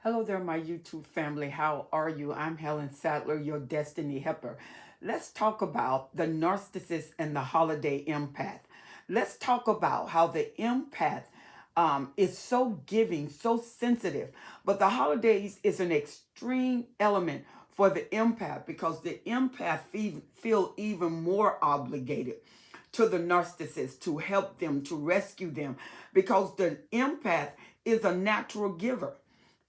Hello there, my YouTube family. How are you? I'm Helen Sadler, your Destiny Helper. Let's talk about the narcissist and the holiday empath. Let's talk about how the empath is so giving, so sensitive, but the holidays is an extreme element for the empath because the empath feel even more obligated to the narcissist to help them, to rescue them, because the empath is a natural giver.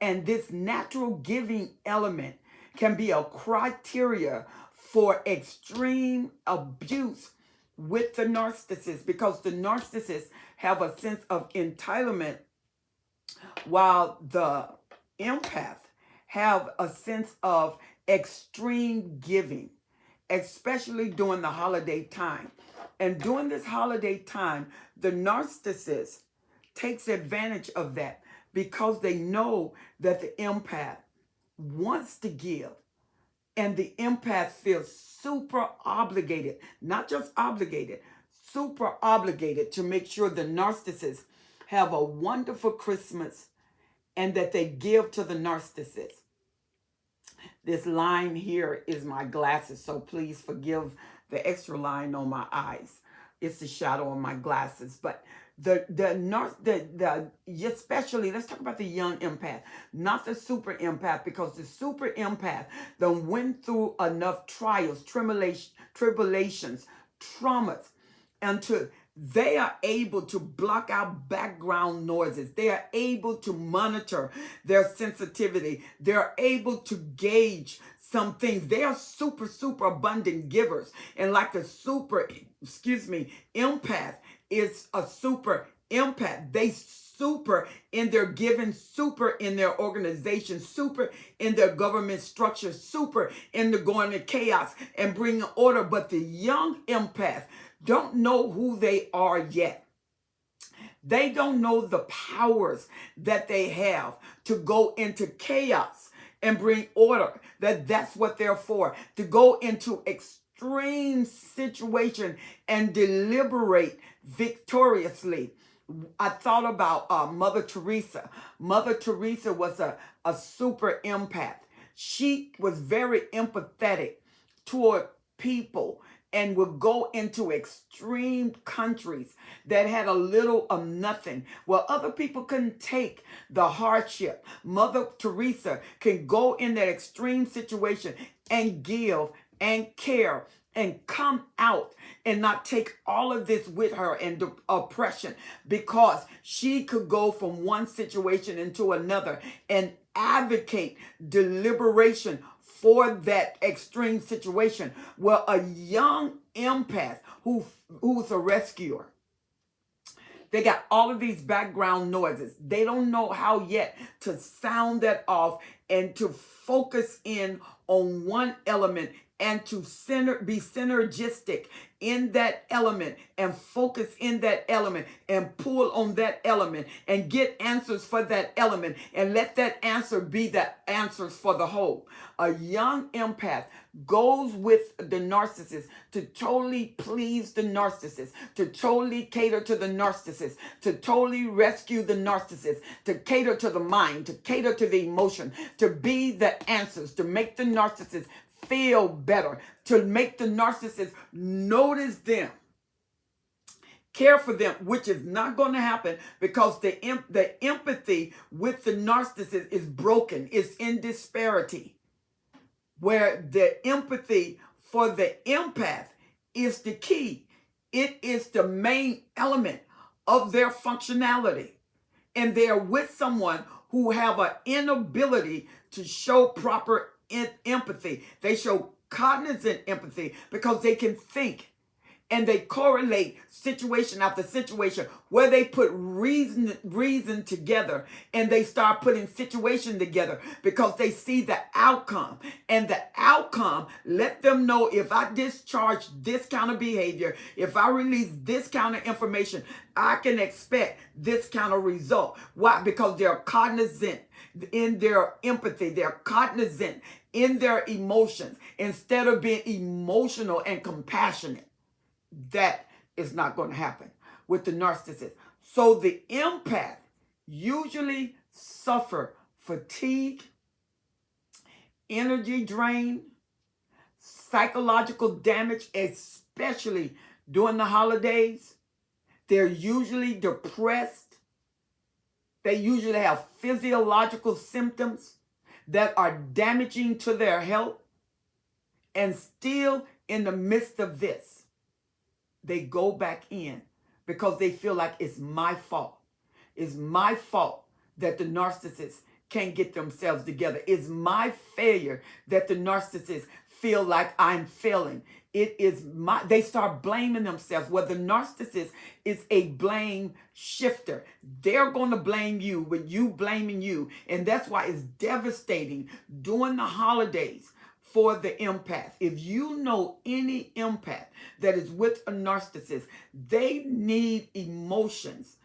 And this natural giving element can be a criteria for extreme abuse with the narcissist because the narcissists have a sense of entitlement while the empath have a sense of extreme giving, especially during the holiday time. And during this holiday time, the narcissist takes advantage of that because they know that the empath wants to give. And the empath feels super obligated, not just obligated, super obligated to make sure the narcissist have a wonderful Christmas and that they give to the narcissist. This line here is my glasses, so please forgive the extra line on my eyes. It's the shadow on my glasses. But especially, let's talk about the young empath, not the super empath, because the super empath done went through enough trials, tribulations, traumas, until they are able to block out background noises. They are able to monitor their sensitivity. They're able to gauge some things. They are super, super abundant givers. And like the empath is a super empath. They super in their giving, super in their organization, super in their government structure, super in the going to chaos and bringing order. But the young empath don't know who they are yet. They don't know the powers that they have to go into chaos and bring order. That's what they're for. To go into extreme situation and deliberate victoriously. I thought about Mother Teresa. Mother Teresa was a super empath. She was very empathetic toward people and would go into extreme countries that had a little of nothing. Well, other people couldn't take the hardship. Mother Teresa can go in that extreme situation and give and care and come out and not take all of this with her and the oppression, because she could go from one situation into another and advocate deliberation for that extreme situation. Well, a young empath who's a rescuer, they got all of these background noises. They don't know how yet to sound that off and to focus in on one element and to be synergistic in that element and focus in that element and pull on that element and get answers for that element and let that answer be the answers for the whole. A young empath goes with the narcissist to totally please the narcissist, to totally cater to the narcissist, to totally rescue the narcissist, to cater to the mind, to cater to the emotion, to be the answers, to make the narcissist feel better, to make the narcissist notice them, care for them, which is not going to happen because the empathy with the narcissist is broken. It's in disparity, where the empathy for the empath is the key. It is the main element of their functionality. And they're with someone who have an inability to show proper empathy. They show cognizant empathy because they can think and they correlate situation after situation where they put reason together, and they start putting situation together because they see the outcome, and the outcome let them know, if I discharge this kind of behavior, if I release this kind of information, I can expect this kind of result. Why? Because they're cognizant in their empathy. They're cognizant in their emotions instead of being emotional and compassionate. That is not going to happen with the narcissist. So the empath usually suffer fatigue, energy drain, psychological damage, especially during the holidays. They're usually depressed. They usually have physiological symptoms that are damaging to their health. And still in the midst of this, they go back in because they feel like it's my fault. It's my fault that the narcissist can't get themselves together. It's my failure that the narcissist feel like I'm failing. It is they start blaming themselves. Well, the narcissist is a blame shifter. They're going to blame you with you blaming you. And that's why it's devastating during the holidays for the empath. If you know any empath that is with a narcissist, they need emotions.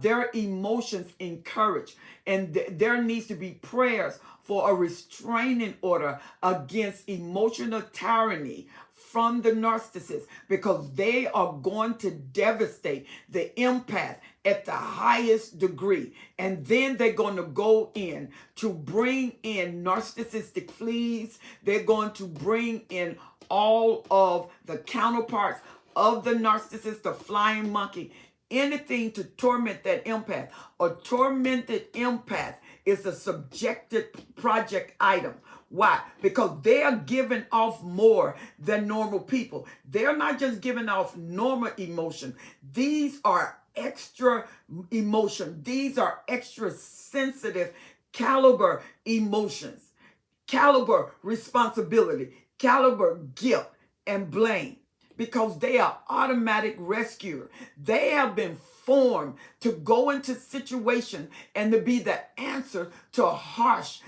Their emotions encouraged, and there needs to be prayers for a restraining order against emotional tyranny from the narcissist, because they are going to devastate the empath at the highest degree. And then they're going to go in to bring in narcissistic fleas. They're going to bring in all of the counterparts of the narcissist, the flying monkey, anything to torment that empath. A tormented empath is a subjective project item. Why? Because they are giving off more than normal people. They're not just giving off normal emotion. These are extra emotion. These are extra sensitive caliber emotions, caliber responsibility, caliber guilt and blame. Because they are automatic rescuer. They have been formed to go into situations and to be the answer to a harsh,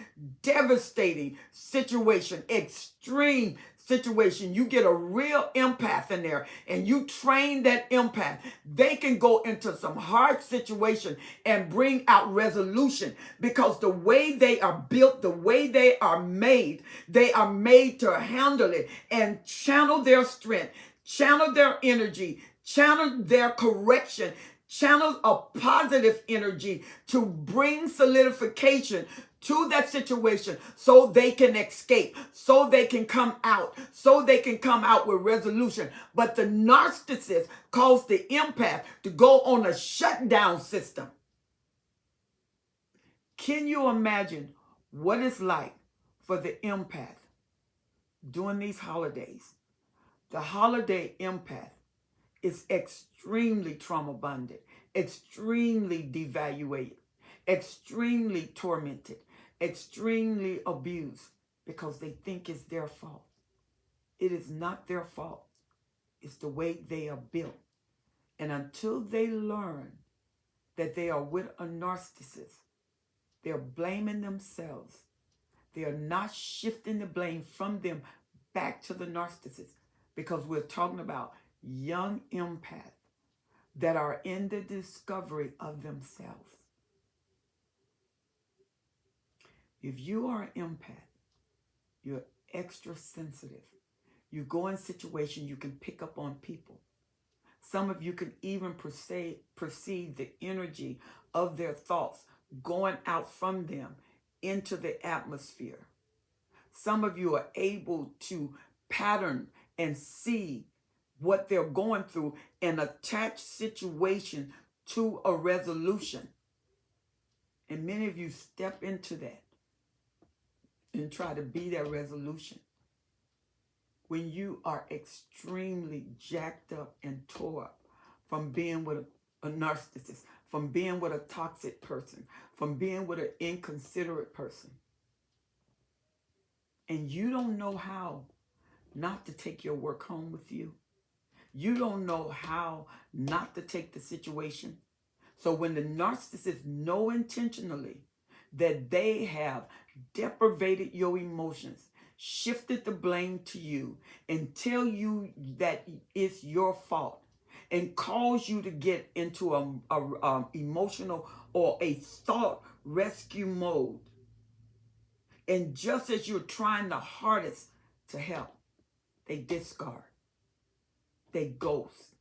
devastating situation, extreme situation. You get a real empath in there and you train that empath. They can go into some hard situation and bring out resolution, because the way they are built, the way they are made to handle it and channel their strength, channel their energy, channel their correction, channel a positive energy to bring solidification to that situation so they can escape, so they can come out, with resolution. But the narcissist calls the empath to go on a shutdown system. Can you imagine what it's like for the empath during these holidays? The holiday empath is extremely trauma bonded, extremely devaluated, extremely tormented, extremely abused, because they think it's their fault. It is not their fault. It's the way they are built. And until they learn that they are with a narcissist, they're blaming themselves. They are not shifting the blame from them back to the narcissist, because we're talking about young empaths that are in the discovery of themselves. If you are an empath, you're extra sensitive. You go in situations, you can pick up on people. Some of you can even perceive the energy of their thoughts going out from them into the atmosphere. Some of you are able to pattern and see what they're going through and attach situation to a resolution. And many of you step into that and try to be that resolution when you are extremely jacked up and tore up from being with a narcissist, from being with a toxic person, from being with an inconsiderate person. And you don't know how not to take your work home with you. You don't know how not to take the situation. So when the narcissist know intentionally that they have deprivated your emotions, shifted the blame to you, and tell you that it's your fault, and cause you to get into a emotional or a thought rescue mode, and just as you're trying the hardest to help, they discard, they ghost,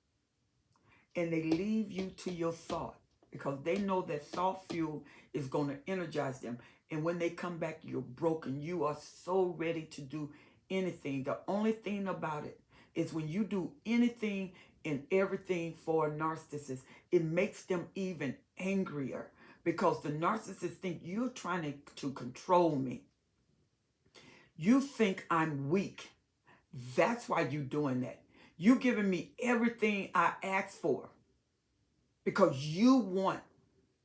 and they leave you to your thought, because they know that soft fuel is going to energize them. And when they come back, you're broken. You are so ready to do anything. The only thing about it is when you do anything and everything for a narcissist, it makes them even angrier because the narcissist think you're trying to control me. You think I'm weak. That's why you're doing that. You giving me everything I asked for because you want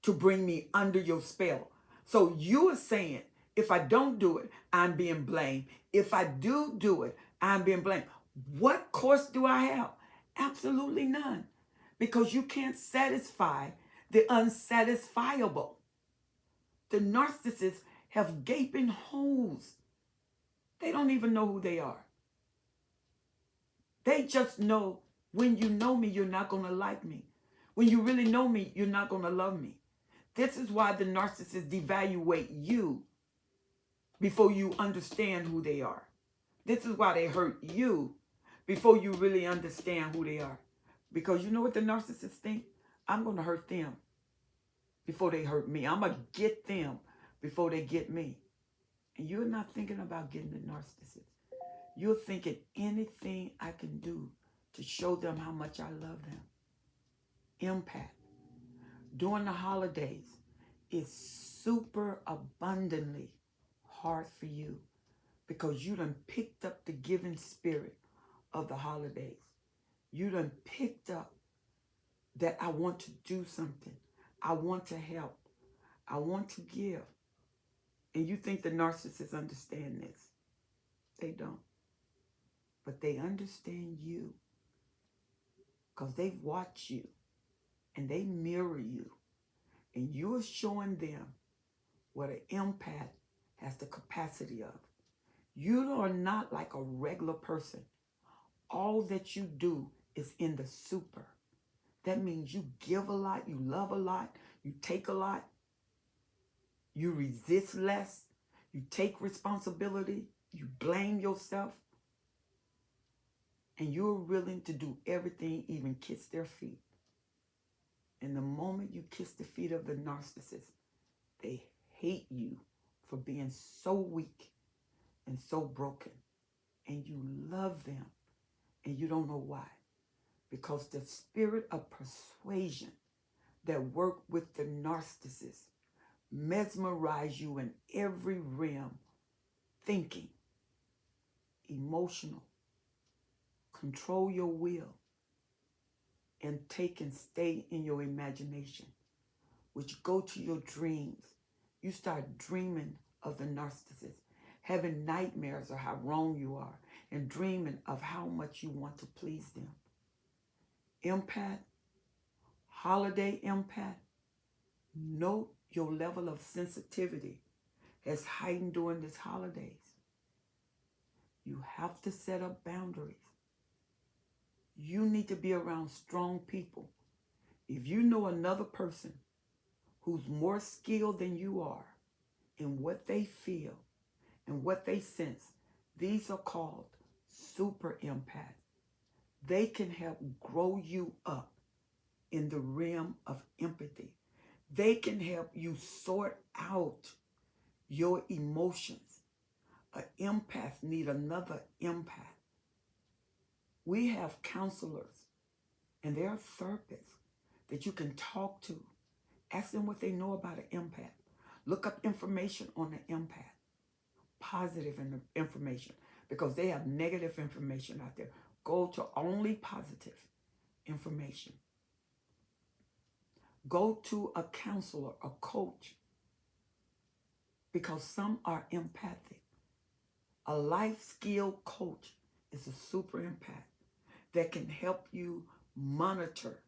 to bring me under your spell. So you are saying, if I don't do it, I'm being blamed. If I do it, I'm being blamed. What course do I have? Absolutely none. Because you can't satisfy the unsatisfiable. The narcissists have gaping holes. They don't even know who they are. They just know when you know me, you're not going to like me. When you really know me, you're not going to love me. This is why the narcissists devaluate you before you understand who they are. This is why they hurt you before you really understand who they are. Because you know what the narcissists think? I'm going to hurt them before they hurt me. I'm going to get them before they get me. And you're not thinking about getting the narcissist. You're thinking anything I can do to show them how much I love them. Empath. During the holidays, it's super abundantly hard for you because you done picked up the giving spirit of the holidays. You done picked up that I want to do something. I want to help. I want to give. And you think the narcissists understand this. They don't. But they understand you because they watch you and they mirror you. And you're showing them what an empath has the capacity of. You are not like a regular person. All that you do is in the super. That means you give a lot, you love a lot, you take a lot, you resist less, you take responsibility, you blame yourself, and you're willing to do everything, even kiss their feet. And the moment you kiss the feet of the narcissist, they hate you for being so weak and so broken. And you love them, and you don't know why. Because the spirit of persuasion that work with the narcissist mesmerize you in every realm: thinking, emotional, control your will, and take and stay in your imagination, which go to your dreams. You start dreaming of the narcissist, having nightmares of how wrong you are, and dreaming of how much you want to please them. Empath, holiday empath, note your level of sensitivity has heightened during these holidays. You have to set up boundaries. You need to be around strong people. If you know another person who's more skilled than you are in what they feel and what they sense, these are called super empaths. They can help grow you up in the realm of empathy. They can help you sort out your emotions. An empath need another empath. We have counselors and there are therapists that you can talk to. Ask them what they know about an empath. Look up information on an empath. Positive information, because they have negative information out there. Go to only positive information. Go to a counselor, a coach, because some are empathic. A life skill coach is a super empath that can help you monitor,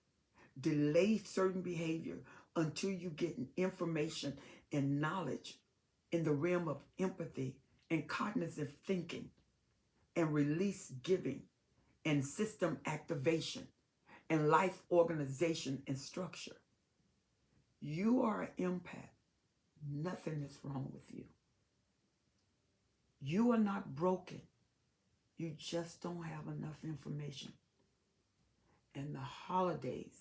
delay certain behavior until you get information and knowledge in the realm of empathy and cognitive thinking and release giving and system activation and life organization and structure. You are an empath. Nothing is wrong with you. You are not broken. You just don't have enough information. And the holidays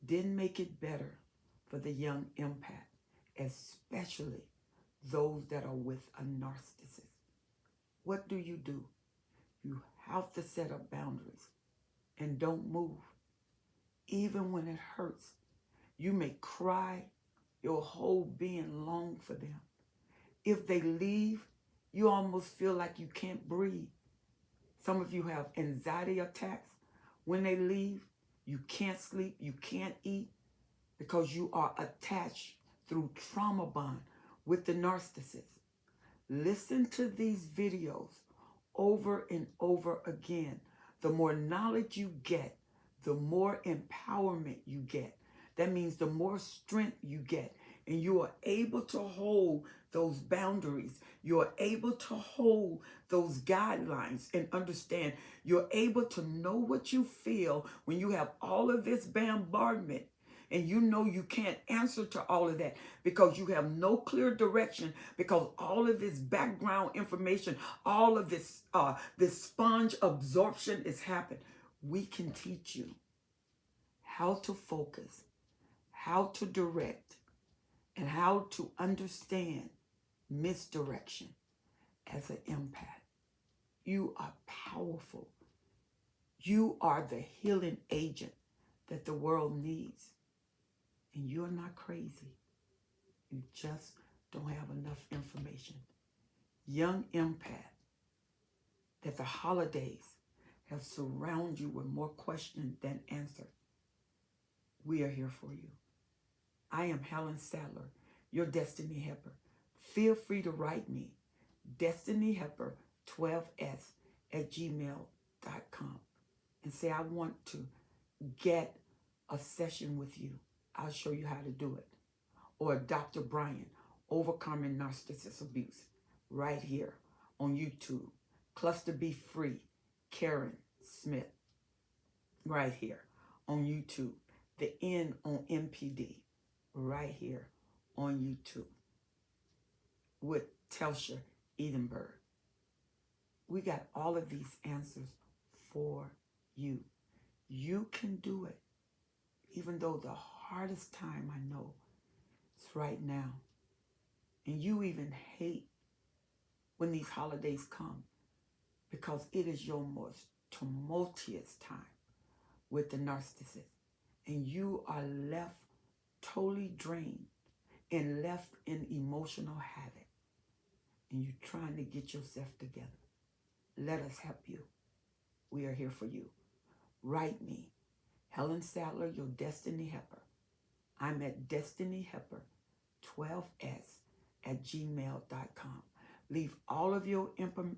didn't make it better for the young empath, especially those that are with a narcissist. What do? You have to set up boundaries and don't move. Even when it hurts, you may cry, your whole being long for them. If they leave, you almost feel like you can't breathe. Some of you have anxiety attacks. When they leave, you can't sleep, you can't eat, because you are attached through trauma bond with the narcissist. Listen to these videos over and over again. The more knowledge you get, the more empowerment you get. That means the more strength you get, and you are able to hold those boundaries. You are able to hold those guidelines and understand. You're able to know what you feel when you have all of this bombardment, and you know you can't answer to all of that because you have no clear direction, because all of this background information, all of this this sponge absorption is happening. We can teach you how to focus, how to direct, and how to understand misdirection as an empath. You are powerful. You are the healing agent that the world needs. And you're not crazy. You just don't have enough information. Young empath, that the holidays have surrounded you with more questions than answers. We are here for you. I am Helen Sadler, your Destiny Helper. Feel free to write me, destinyhelper12s@gmail.com, and say, I want to get a session with you. I'll show you how to do it. Or Dr. Brian, Overcoming Narcissist Abuse, right here on YouTube. Cluster Be Free, Karen Smith, right here on YouTube. The N on MPD, right here on YouTube, with Telsha Edinburgh. We got all of these answers for you. You can do it, even though the hardest time I know is right now. And you even hate when these holidays come, because it is your most tumultuous time with the narcissist. And you are left totally drained and left in emotional havoc. And you're trying to get yourself together. Let us help you. We are here for you. Write me, Helen Sadler, your Destiny Helper. I'm at destinyhelper12s@gmail.com. Leave all of your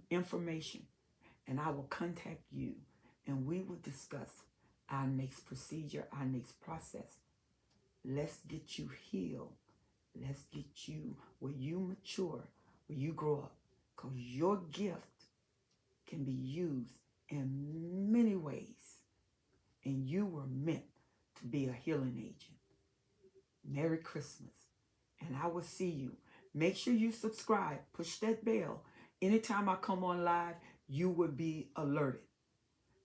information, and I will contact you, and we will discuss our next procedure, our next process. Let's get you healed. Let's get you where you mature, where you grow up, because your gift can be used in many ways, and you were meant to be a healing agent. Merry Christmas, and I will see you. Make sure you subscribe. Push that bell. Anytime I come on live, you will be alerted.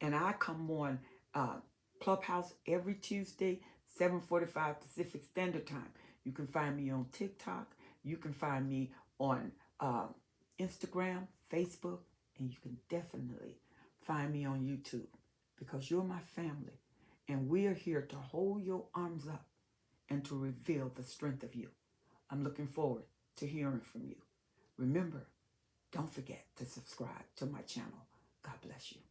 And I come on Clubhouse every Tuesday, 7:45 Pacific Standard Time. You can find me on TikTok. You can find me on Instagram, Facebook, and you can definitely find me on YouTube, because you're my family. And we are here to hold your arms up and to reveal the strength of you. I'm looking forward to hearing from you. Remember, don't forget to subscribe to my channel. God bless you.